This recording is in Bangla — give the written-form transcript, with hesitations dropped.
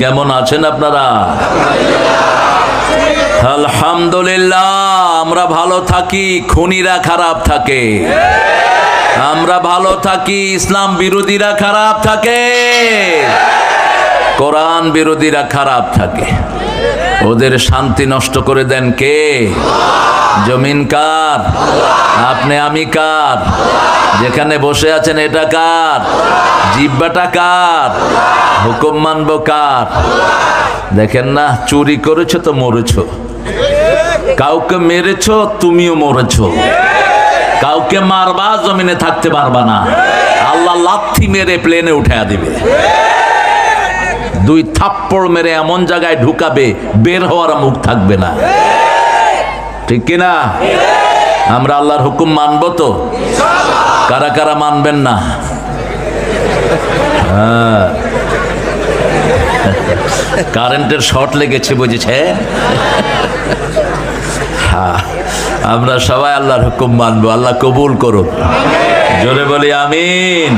কেমন আছেন আপনারা? আলহামদুলিল্লাহ। আমরা ভালো থাকি, খুনিরা খারাপ থাকে। আমরা ভালো থাকি, ইসলাম বিরোধীরা খারাপ থাকে, কোরআন বিরোধীরা খারাপ থাকে। ওদের শান্তি নষ্ট করে দেন কে? জমিন কার? আপনি আমি কার? যেখানে বসে আছেন এটা কার? জিহ্বাটা কার? হুকুম মানবো কার? দেখেন না, চুরি করেছো তো মরেছো, কাউকে মেরেছো তুমিও মরেছো, কাউকে মারবা জমিনে থাকতে পারবা না, আল্লাহ লাথি মেরে প্লেনে উঠা দিবে। দুই থাপ্পড় মেরে এমন জায়গায় ঢুকাবে বের হওয়ার মুখ থাকবে না। ঠিক কিনা? আমরা আল্লাহর হুকুম মানবো তো? কারা কারা মানবেন না? কারেন্টের শর্ট লেগেছে বুঝেছে। আমরা সবাই আল্লাহর হুকুম মানবো। আল্লাহ কবুল করুন। জোরে বলি আমিন।